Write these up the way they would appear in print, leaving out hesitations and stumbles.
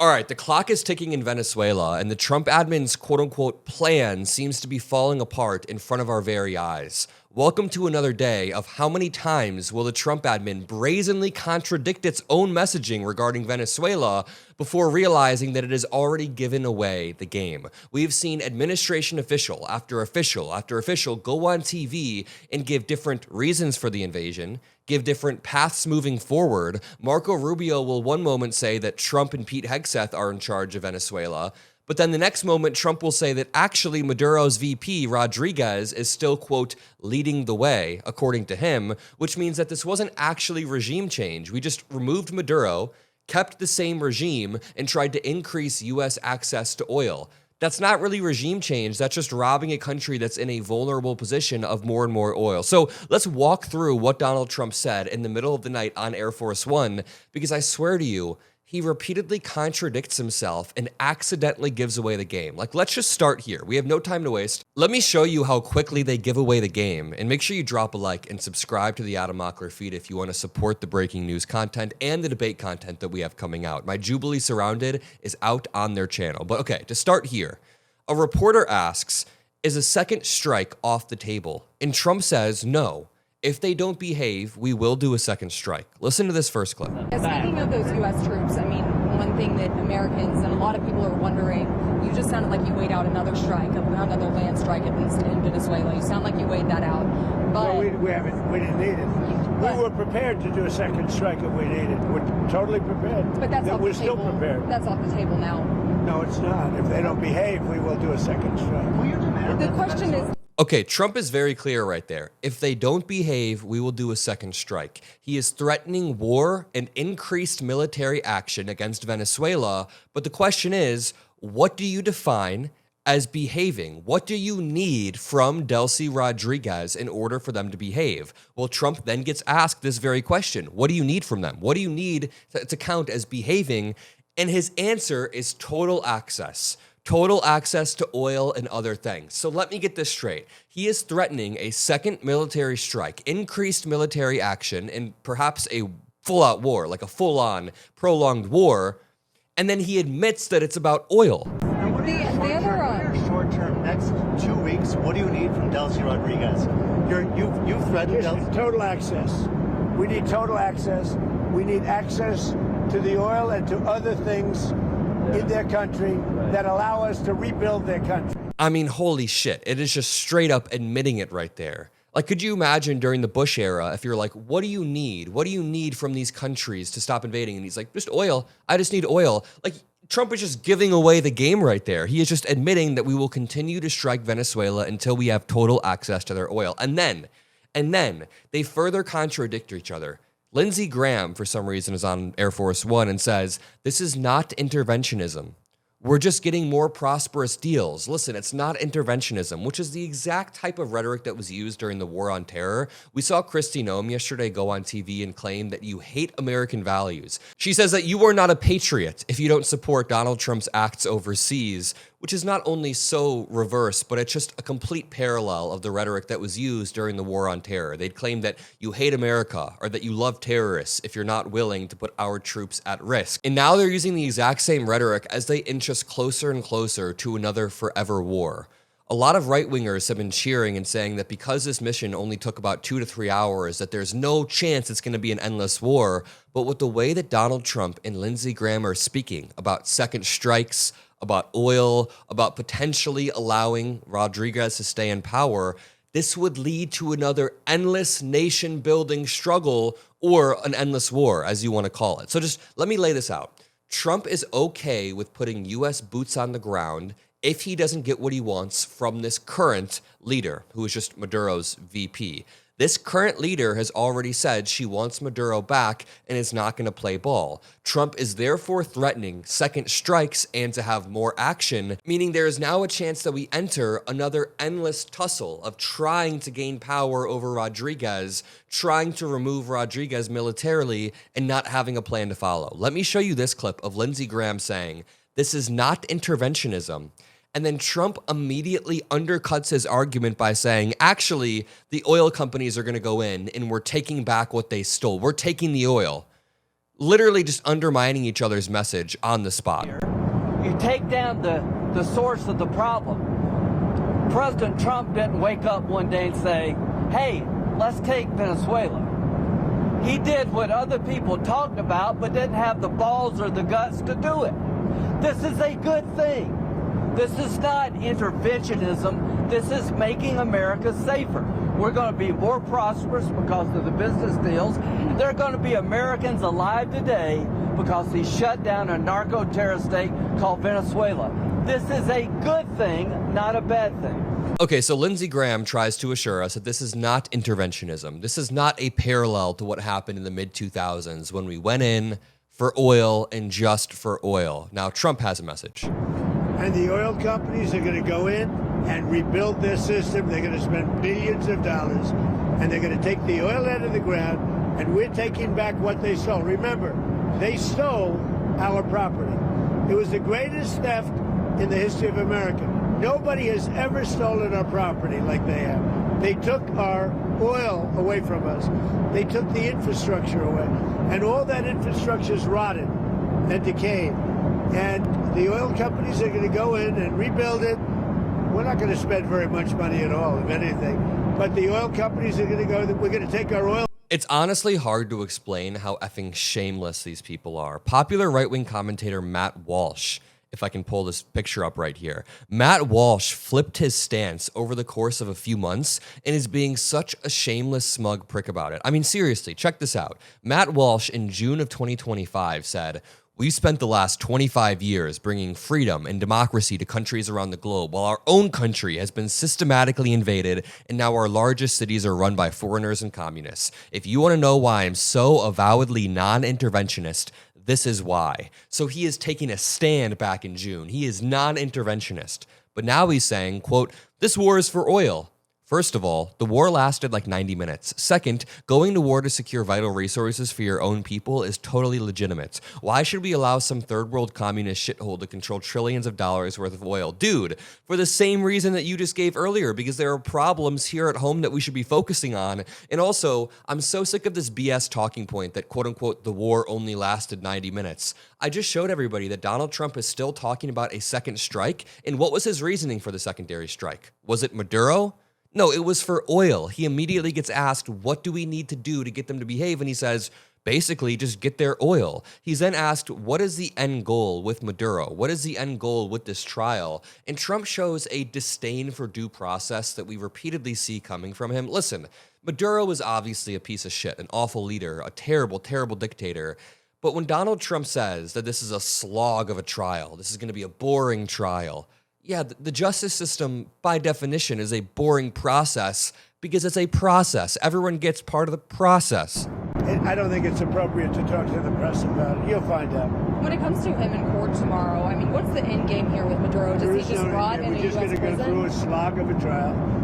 All right, the clock is ticking in Venezuela, and the Trump admin's quote-unquote plan seems to be falling apart in front of our very eyes. Welcome to another day of how many times will the Trump admin brazenly contradict its own messaging regarding Venezuela before realizing that it has already given away the game. We've seen administration official after official after official go on TV and give different reasons for the invasion, give different paths moving forward. Marco Rubio will one moment say that Trump and Pete Hegseth are in charge of Venezuela, but then the next moment, Trump will say that actually Maduro's VP, Rodriguez, is still, quote, leading the way, according to him, which means that this wasn't actually regime change. We just removed Maduro, kept the same regime, and tried to increase U.S. access to oil. That's not really regime change. That's just robbing a country that's in a vulnerable position of more and more oil. So let's walk through what Donald Trump said in the middle of the night on Air Force One, because I swear to you, he repeatedly contradicts himself and accidentally gives away the game. Like, let's just start here. We have no time to waste. Let me show you how quickly they give away the game, and make sure you drop a like and subscribe to the Adam Mockler feed if you want to support the breaking news content and the debate content that we have coming out. My Jubilee Surrounded is out on their channel. But okay, to start here, a reporter asks, is a second strike off the table? And Trump says, no. If they don't behave, we will do a second strike. Listen to this first clip. Speaking of those U.S. troops, I mean, one thing that Americans and a lot of people are wondering, you just sounded like you weighed out another strike, another land strike, at least in Venezuela. You sound like you weighed that out. But no, we didn't need it. We were prepared to do a second strike if we needed. We're totally prepared. But that's off the table. We're still prepared. That's off the table now. No, it's not. If they don't behave, we will do a second strike. The question is... Okay, Trump is very clear right there. If they don't behave, we will do a second strike. He is threatening war and increased military action against Venezuela. But the question is, what do you define as behaving? What do you need from Delcy Rodriguez in order for them to behave? Well, Trump then gets asked this very question. What do you need from them? What do you need to count as behaving? And his answer is total access. Total access to oil and other things. So let me get this straight. He is threatening a second military strike, increased military action, and perhaps a full-out war, like a full-on, prolonged war, and then he admits that it's about oil. And what are short-term, next 2 weeks, what do you need from Delcy Rodriguez? You've threatened Delcy. Total access. We need total access. We need access to the oil and to other things in their country that allow us to rebuild their country. I mean, holy shit. It is just straight up admitting it right there. Like, could you imagine during the Bush era, if you're like, what do you need? What do you need from these countries to stop invading? And he's like, just oil. I just need oil. Like, Trump is just giving away the game right there. He is just admitting that we will continue to strike Venezuela until we have total access to their oil. And then they further contradict each other. Lindsey Graham, for some reason, is on Air Force One and says, this is not interventionism. We're just getting more prosperous deals. Listen, it's not interventionism, which is the exact type of rhetoric that was used during the war on terror. We saw Kristi Noem yesterday go on TV and claim that you hate American values. She says that you are not a patriot if you don't support Donald Trump's acts overseas, which is not only so reverse, but it's just a complete parallel of the rhetoric that was used during the war on terror. They'd claim that you hate America or that you love terrorists if you're not willing to put our troops at risk. And now they're using the exact same rhetoric as they inch us closer and closer to another forever war. A lot of right-wingers have been cheering and saying that because this mission only took about 2 to 3 hours, that there's no chance it's going to be an endless war. But with the way that Donald Trump and Lindsey Graham are speaking about second strikes, about oil, about potentially allowing Rodriguez to stay in power, this would lead to another endless nation-building struggle or an endless war, as you want to call it. So just let me lay this out. Trump is okay with putting U.S. boots on the ground if he doesn't get what he wants from this current leader, who is just Maduro's VP. This current leader has already said she wants Maduro back and is not going to play ball. Trump is therefore threatening second strikes and to have more action, meaning there is now a chance that we enter another endless tussle of trying to gain power over Rodriguez, trying to remove Rodriguez militarily, and not having a plan to follow. Let me show you this clip of Lindsey Graham saying, "This is not interventionism." And then Trump immediately undercuts his argument by saying, actually, the oil companies are going to go in and we're taking back what they stole. We're taking the oil. literally just undermining each other's message on the spot. You take down the source of the problem. President Trump didn't wake up one day and say, hey, let's take Venezuela. He did what other people talked about, but didn't have the balls or the guts to do it. This is a good thing. This is not interventionism. This is making America safer. We're going to be more prosperous because of the business deals. There are going to be Americans alive today because he shut down a narco-terrorist state called Venezuela. This is a good thing, not a bad thing. Okay, so Lindsey Graham tries to assure us that this is not interventionism. This is not a parallel to what happened in the mid-2000s when we went in for oil and just for oil. Now, Trump has a message. And the oil companies are going to go in and rebuild their system. They're going to spend billions of dollars, and they're going to take the oil out of the ground, and we're taking back what they stole. Remember, they stole our property. It was the greatest theft in the history of America. Nobody has ever stolen our property like they have. They took our oil away from us. They took the infrastructure away. And all that infrastructure is rotted and decayed. And the oil companies are going to go in and rebuild it. We're not going to spend very much money at all, if anything. But the oil companies are going to go, we're going to take our oil. It's honestly hard to explain how effing shameless these people are. Popular right-wing commentator Matt Walsh, if I can pull this picture up right here. Matt Walsh flipped his stance over the course of a few months and is being such a shameless, smug prick about it. I mean, seriously, check this out. Matt Walsh in June of 2025 said, "We've spent the last 25 years bringing freedom and democracy to countries around the globe, while our own country has been systematically invaded, and now our largest cities are run by foreigners and communists. If you want to know why I'm so avowedly non-interventionist, this is why." So he is taking a stand back in June. He is non-interventionist. But now he's saying, quote, "This war is for oil." First of all, the war lasted like 90 minutes. Second, going to war to secure vital resources for your own people is totally legitimate. Why should we allow some third world communist shithole to control trillions of dollars worth of oil? Dude, for the same reason that you just gave earlier, because there are problems here at home that we should be focusing on. And also, I'm so sick of this BS talking point that quote unquote the war only lasted 90 minutes. I just showed everybody that Donald Trump is still talking about a second strike. And what was his reasoning for the secondary strike? Was it Maduro? No, it was for oil. He immediately gets asked, what do we need to do to get them to behave? And he says, basically, just get their oil. He's then asked, what is the end goal with Maduro? What is the end goal with this trial? And Trump shows a disdain for due process that we repeatedly see coming from him. Listen, Maduro is obviously a piece of shit, an awful leader, a terrible, terrible dictator. But when Donald Trump says that this is a slog of a trial, this is going to be a boring trial, yeah, the justice system, by definition, is a boring process because it's a process. Everyone gets part of the process. I don't think it's appropriate to talk to the press about it. You'll find out. When it comes to him in court tomorrow, I mean, what's the end game here with Maduro? Does he just rot in a U.S. prison? We're just going to go through a slog of a trial.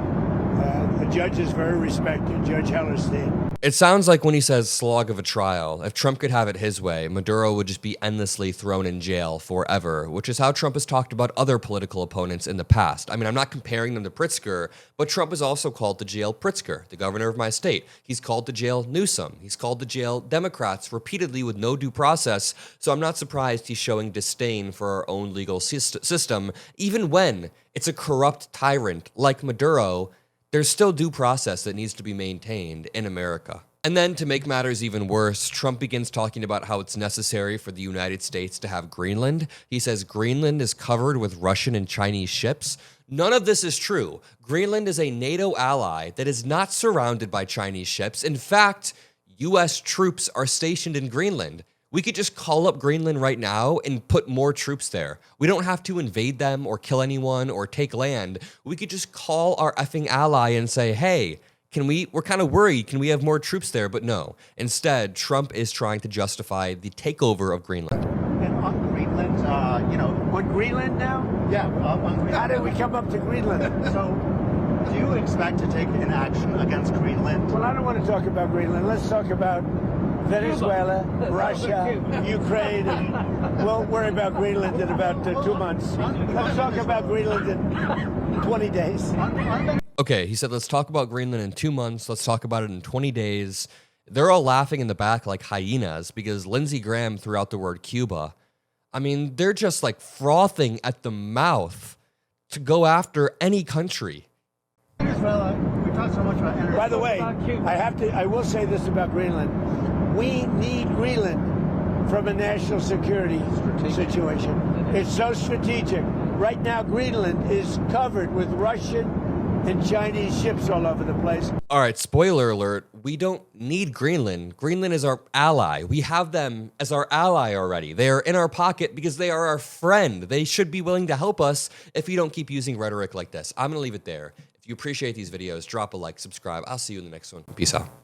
The judge is very respected, Judge Hellerstein. It sounds like when he says slog of a trial, if Trump could have it his way, Maduro would just be endlessly thrown in jail forever, which is how Trump has talked about other political opponents in the past. I mean, I'm not comparing them to Pritzker, but Trump has also called to jail Pritzker, the governor of my state. He's called to jail Newsom. He's called to jail Democrats repeatedly with no due process, so I'm not surprised he's showing disdain for our own legal system, even when it's a corrupt tyrant like Maduro. There's still due process that needs to be maintained in America. And then to make matters even worse, Trump begins talking about how it's necessary for the United States to have Greenland. He says Greenland is covered with Russian and Chinese ships. None of this is true. Greenland is a NATO ally that is not surrounded by Chinese ships. In fact, U.S. troops are stationed in Greenland. We could just call up Greenland right now and put more troops there. We don't have to invade them or kill anyone or take land. We could just call our effing ally and say, hey, we're kind of worried, can we have more troops there? But no. Instead, Trump is trying to justify the takeover of Greenland. And on Greenland, On Greenland now? yeah, on Greenland. How did we come up to Greenland? So, do you expect to take an action against Greenland? Well, I don't want to talk about Greenland. Let's talk about Venezuela, Russia, Ukraine, and we'll worry about Greenland in about 2 months. Let's talk about Greenland in 20 days. Okay, he said, let's talk about Greenland in 2 months. Let's talk about it in 20 days. They're all laughing in the back like hyenas because Lindsey Graham threw out the word Cuba. I mean, they're just like frothing at the mouth to go after any country. Venezuela, we talk so much about energy. By the way, I will say this about Greenland. We need Greenland from a national security situation. It's so strategic. Right now, Greenland is covered with Russian and Chinese ships all over the place. All right, spoiler alert, we don't need Greenland. Greenland is our ally. We have them as our ally already. They are in our pocket because they are our friend. They should be willing to help us if we don't keep using rhetoric like this. I'm going to leave it there. If you appreciate these videos, drop a like, subscribe. I'll see you in the next one. Peace out.